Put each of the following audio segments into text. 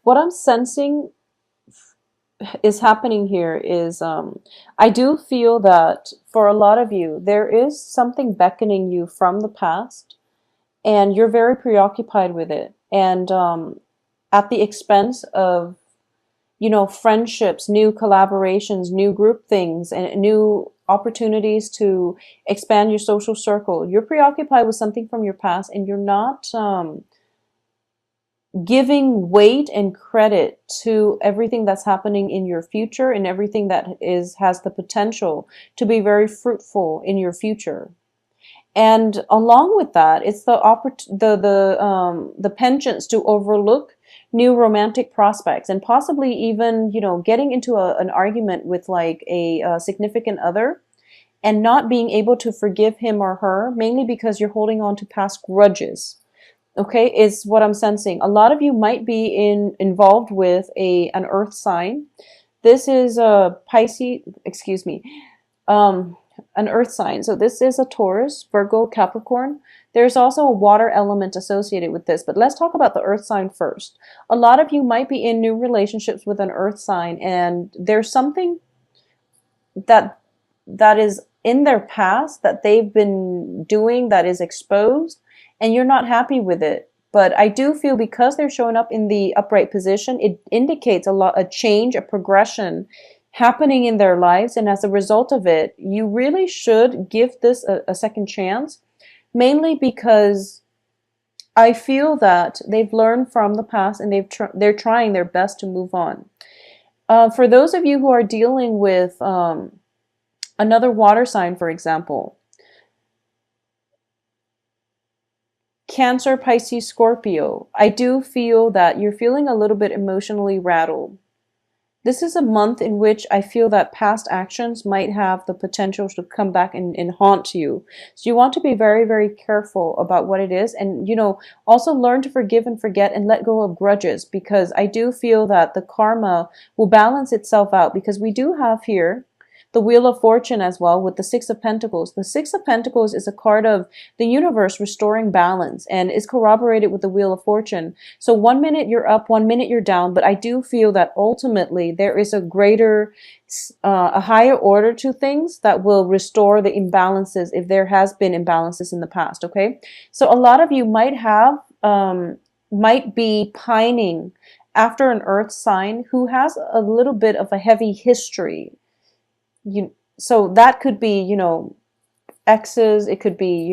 What I'm sensing is happening here is I do feel that for a lot of you, there is something beckoning you from the past, and you're very preoccupied with it. And at the expense of, friendships, new collaborations, new group things, and new opportunities to expand your social circle. You're preoccupied with something from your past, and you're not giving weight and credit to everything that's happening in your future and everything that is has the potential to be very fruitful in your future. And along with that, it's the penchants to overlook new romantic prospects, and possibly even, getting into an argument with like a significant other and not being able to forgive him or her, mainly because you're holding on to past grudges. Okay, is what I'm sensing. A lot of you might be involved with an earth sign. This is a Pisces, excuse me, um, an earth sign. So this is a Taurus, Virgo, Capricorn. There's also a water element associated with this, but let's talk about the earth sign first. A lot of you might be in new relationships with an earth sign, and there's something that that is in their past that they've been doing that is exposed, and you're not happy with it. But I do feel because they're showing up in the upright position, it indicates a change, a progression happening in their lives. And as a result of it, you really should give this a second chance, mainly because I feel that they've learned from the past, and they're trying their best to move on. For those of you who are dealing with another water sign, for example, Cancer, Pisces, Scorpio, I do feel that you're feeling a little bit emotionally rattled. This is a month in which I feel that past actions might have the potential to come back and haunt you. So you want to be very, very careful about what it is. And, also learn to forgive and forget and let go of grudges, because I do feel that the karma will balance itself out, because we do have here the Wheel of Fortune as well with the Six of Pentacles. The Six of Pentacles is a card of the universe restoring balance and is corroborated with the Wheel of Fortune. So 1 minute you're up, 1 minute you're down, but I do feel that ultimately there is a greater, a higher order to things that will restore the imbalances if there has been imbalances in the past, okay? So a lot of you might be pining after an earth sign who has a little bit of a heavy history. So that could be, exes, it could be,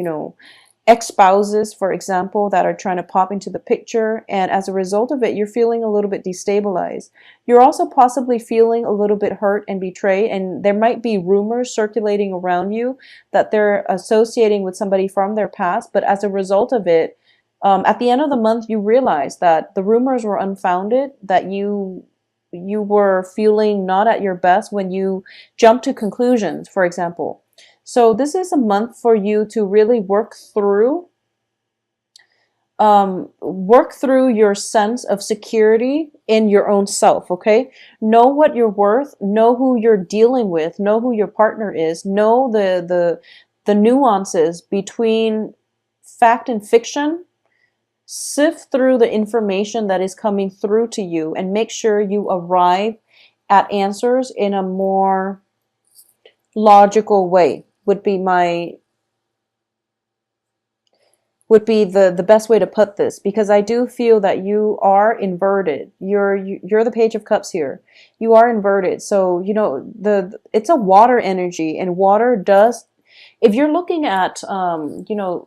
ex-spouses, for example, that are trying to pop into the picture. And as a result of it, you're feeling a little bit destabilized. You're also possibly feeling a little bit hurt and betrayed. And there might be rumors circulating around you that they're associating with somebody from their past. But as a result of it, at the end of the month, you realize that the rumors were unfounded, that you were feeling not at your best when you jump to conclusions, for example. So this is a month for you to really work through your sense of security in your own self, okay? Know what you're worth, know who you're dealing with, know who your partner is, know the nuances between fact and fiction. Sift through the information that is coming through to you and make sure you arrive at answers in a more logical way would be the best way to put this, because I do feel that you are inverted. You're the Page of Cups here. You are inverted. So, it's a water energy, and water does, if you're looking at,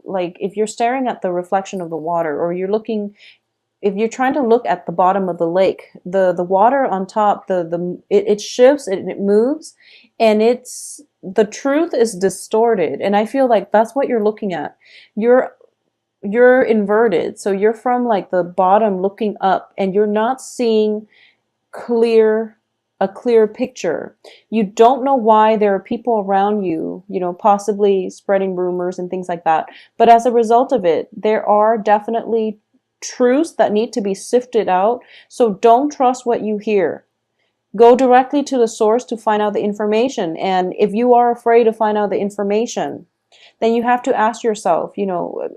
like if you're staring at the reflection of the water, or if you're trying to look at the bottom of the lake, the water on top, it shifts and it moves, and the truth is distorted. And I feel like that's what you're looking at. You're inverted. So you're from like the bottom looking up, and you're not seeing a clear picture. You don't know why there are people around you, possibly spreading rumors and things like that. But as a result of it, there are definitely truths that need to be sifted out. So don't trust what you hear. Go directly to the source to find out the information. And if you are afraid to find out the information, then you have to ask yourself,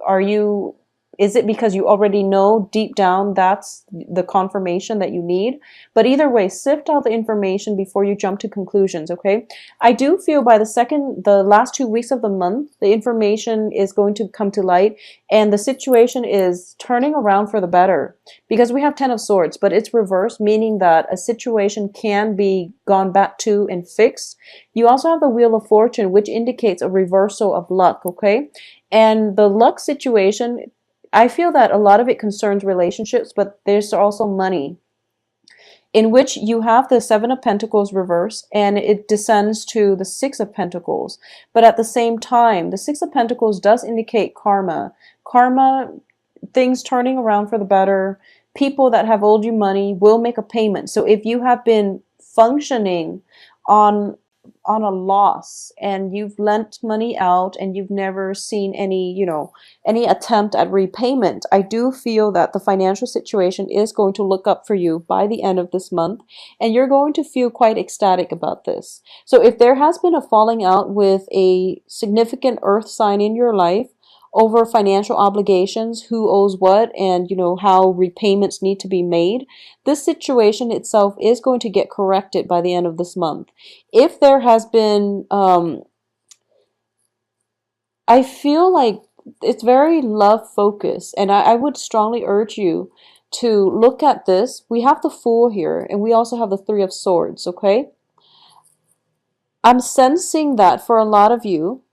are you Is it because you already know deep down that's the confirmation that you need? But either way, sift out the information before you jump to conclusions, okay? I do feel by the last 2 weeks of the month, the information is going to come to light and the situation is turning around for the better. Because we have 10 of Swords, but it's reversed, meaning that a situation can be gone back to and fixed. You also have the Wheel of Fortune, which indicates a reversal of luck, okay? And the luck situation, I feel that a lot of it concerns relationships, but there's also money, in which you have the Seven of Pentacles reversed and it descends to the Six of Pentacles. But at the same time, the Six of Pentacles does indicate karma. Karma, things turning around for the better. People that have owed you money will make a payment. So if you have been functioning on a loss and you've lent money out and you've never seen any, any attempt at repayment, I do feel that the financial situation is going to look up for you by the end of this month, and you're going to feel quite ecstatic about this. So if there has been a falling out with a significant earth sign in your life over financial obligations, who owes what, and how repayments need to be made, this situation itself is going to get corrected by the end of this month. If there has been, I feel like it's very love focused, and I would strongly urge you to look at this. We have the Fool here, and we also have the Three of Swords, okay? I'm sensing that for a lot of you,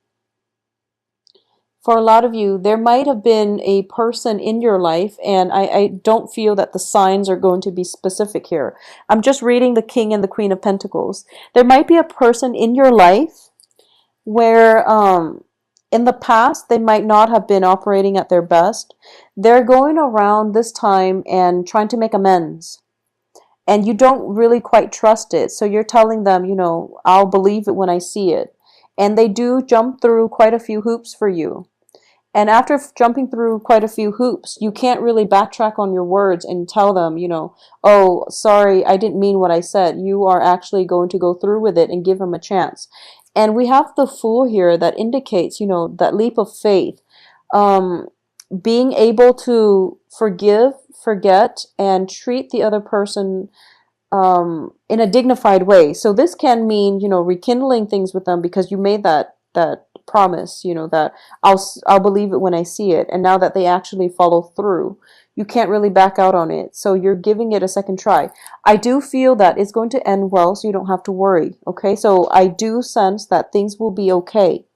there might have been a person in your life, and I don't feel that the signs are going to be specific here. I'm just reading the King and the Queen of Pentacles. There might be a person in your life where in the past they might not have been operating at their best. They're going around this time and trying to make amends. And you don't really quite trust it. So you're telling them, I'll believe it when I see it. And they do jump through quite a few hoops for you. And after jumping through quite a few hoops, you can't really backtrack on your words and tell them, oh, sorry, I didn't mean what I said. You are actually going to go through with it and give them a chance. And we have the Fool here that indicates, that leap of faith. Being able to forgive, forget, and treat the other person in a dignified way. So this can mean, rekindling things with them because you made that promise, that I'll believe it when I see it. And now that they actually follow through, you can't really back out on it. So you're giving it a second try. I do feel that it's going to end well, so you don't have to worry. Okay, so I do sense that things will be okay.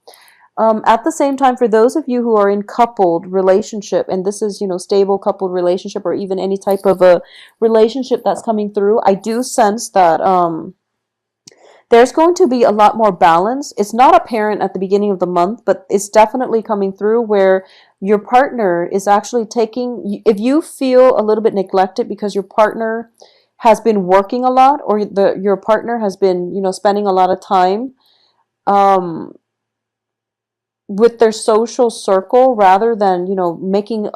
At the same time, for those of you who are in coupled relationship, and this is, stable coupled relationship, or even any type of a relationship that's coming through, I do sense that there's going to be a lot more balance. It's not apparent at the beginning of the month, but it's definitely coming through where your partner is actually taking, if you feel a little bit neglected because your partner has been working a lot, or your partner has been, spending a lot of time with their social circle rather than, making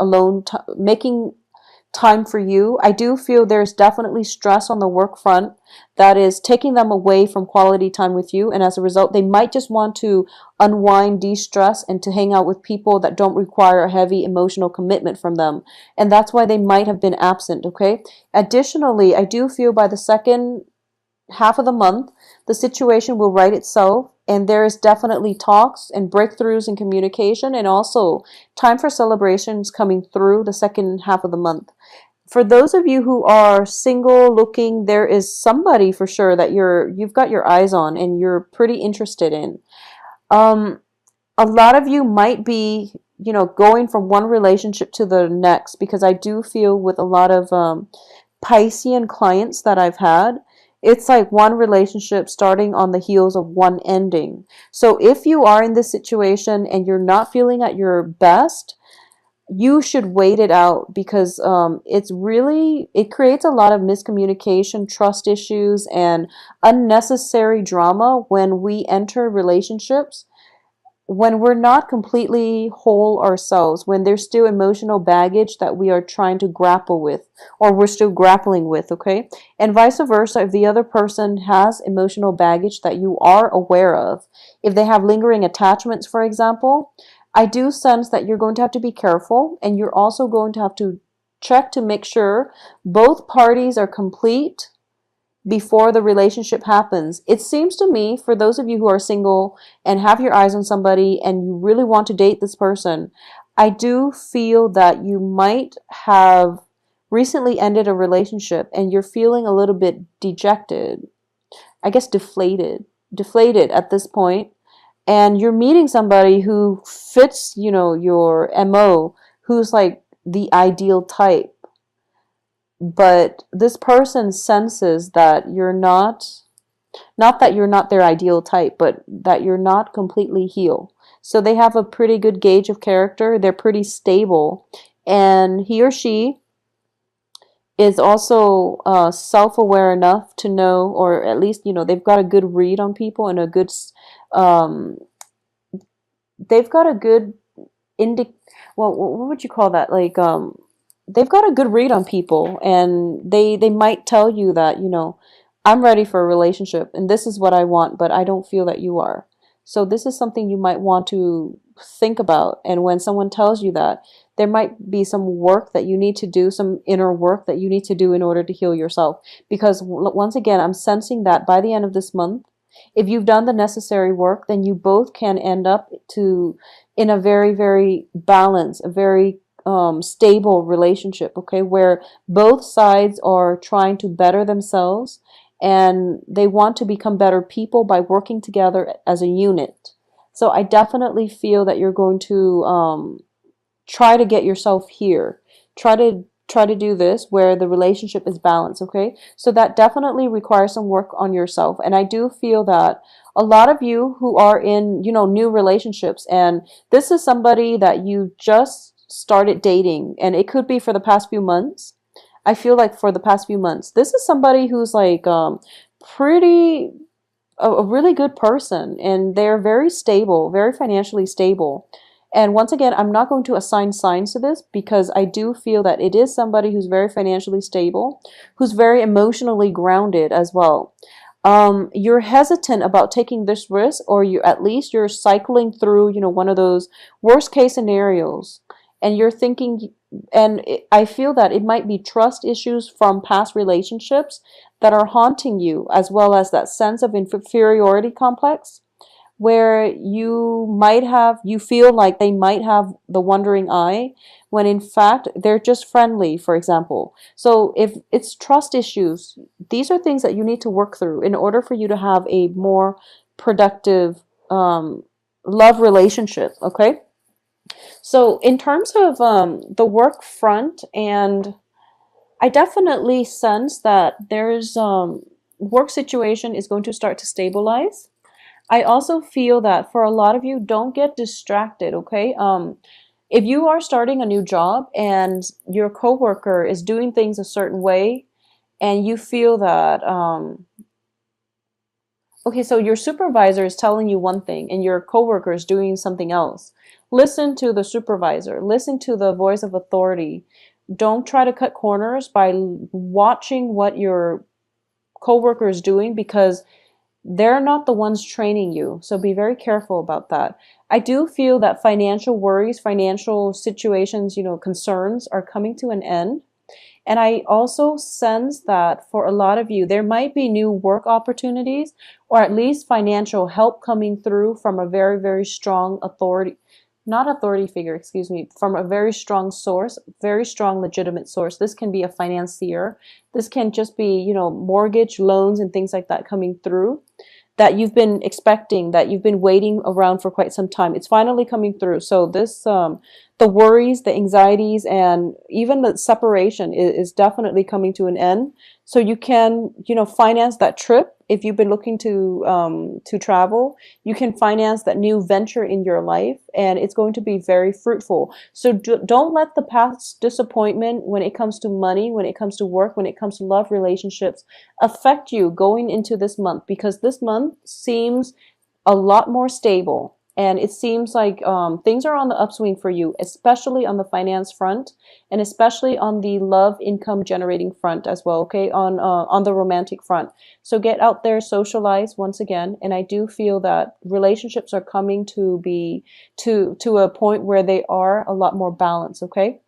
time for you, I do feel there's definitely stress on the work front that is taking them away from quality time with you, and as a result they might just want to unwind, de-stress, and to hang out with people that don't require a heavy emotional commitment from them, and that's why they might have been absent. Okay, additionally, I do feel by the second half of the month the situation will right itself, and there is definitely talks and breakthroughs in communication, and also time for celebrations coming through the second half of the month. For those of you who are single looking, there is somebody for sure that you've got your eyes on and you're pretty interested in. A lot of you might be, going from one relationship to the next, because I do feel with a lot of Piscean clients that I've had, it's like one relationship starting on the heels of one ending. So if you are in this situation and you're not feeling at your best, you should wait it out, because it creates a lot of miscommunication, trust issues, and unnecessary drama when we enter relationships, when we're not completely whole ourselves, when there's still emotional baggage that we are trying to grapple with, or we're still grappling with, okay? And vice versa, if the other person has emotional baggage that you are aware of, if they have lingering attachments, for example, I do sense that you're going to have to be careful, and you're also going to have to check to make sure both parties are complete before the relationship happens. It seems to me, for those of you who are single and have your eyes on somebody and you really want to date this person, I do feel that you might have recently ended a relationship and you're feeling a little bit dejected, I guess deflated at this point, and you're meeting somebody who fits, your MO, who's like the ideal type. But this person senses that you're not that you're not their ideal type, but that you're not completely healed. So they have a pretty good gauge of character. They're pretty stable. And he or she is also self-aware enough to know, or at least, they've got a good read on people and um, they've got a good well, what would you call that? Like, they've got a good read on people, and they might tell you that, I'm ready for a relationship and this is what I want, but I don't feel that you are. So this is something you might want to think about. And when someone tells you that, there might be some work that you need to do, some inner work that you need to do in order to heal yourself. Because once again, I'm sensing that by the end of this month, if you've done the necessary work, then you both can end up in a very, very balanced, a very stable relationship, okay, where both sides are trying to better themselves and they want to become better people by working together as a unit. So I definitely feel that you're going to try to get yourself here. Try to do this where the relationship is balanced, okay? So that definitely requires some work on yourself. And I do feel that a lot of you who are in, new relationships, and this is somebody that you just started dating, and it could be for the past few months. I feel like for the past few months, this is somebody who's like pretty a really good person, and they're very stable, very financially stable. And once again, I'm not going to assign signs to this because I do feel that it is somebody who's very financially stable, who's very emotionally grounded as well. You're hesitant about taking this risk, or at least you're cycling through, one of those worst case scenarios, and you're thinking, and I feel that it might be trust issues from past relationships that are haunting you, as well as that sense of inferiority complex, where you feel like they might have the wandering eye, when in fact they're just friendly, for example. So if it's trust issues, these are things that you need to work through in order for you to have a more productive love relationship, okay? So in terms of the work front, and I definitely sense that there's work situation is going to start to stabilize. I also feel that for a lot of you, don't get distracted, okay? If you are starting a new job and your coworker is doing things a certain way, and you feel that, okay, so your supervisor is telling you one thing and your coworker is doing something else. Listen to the supervisor, listen to the voice of authority. Don't try to cut corners by watching what your coworker is doing, because they're not the ones training you. So be very careful about that. I do feel that financial worries, financial situations, concerns are coming to an end. And I also sense that for a lot of you, there might be new work opportunities, or at least financial help coming through from a very, very strong authority, not authority figure, excuse me, from a very strong source, very strong legitimate source. This can be a financier. This can just be, mortgage loans and things like that coming through, that you've been expecting, that you've been waiting around for quite some time. It's finally coming through. So this, the worries, the anxieties, and even the separation is definitely coming to an end. So you can, finance that trip if you've been looking to travel. You can finance that new venture in your life, and it's going to be very fruitful. So don't let the past disappointment when it comes to money, when it comes to work, when it comes to love relationships affect you going into this month, because this month seems a lot more stable. And it seems like things are on the upswing for you, especially on the finance front, and especially on the love income generating front as well. Okay, on the romantic front. So get out there, socialize once again, and I do feel that relationships are coming to be to a point where they are a lot more balanced. Okay.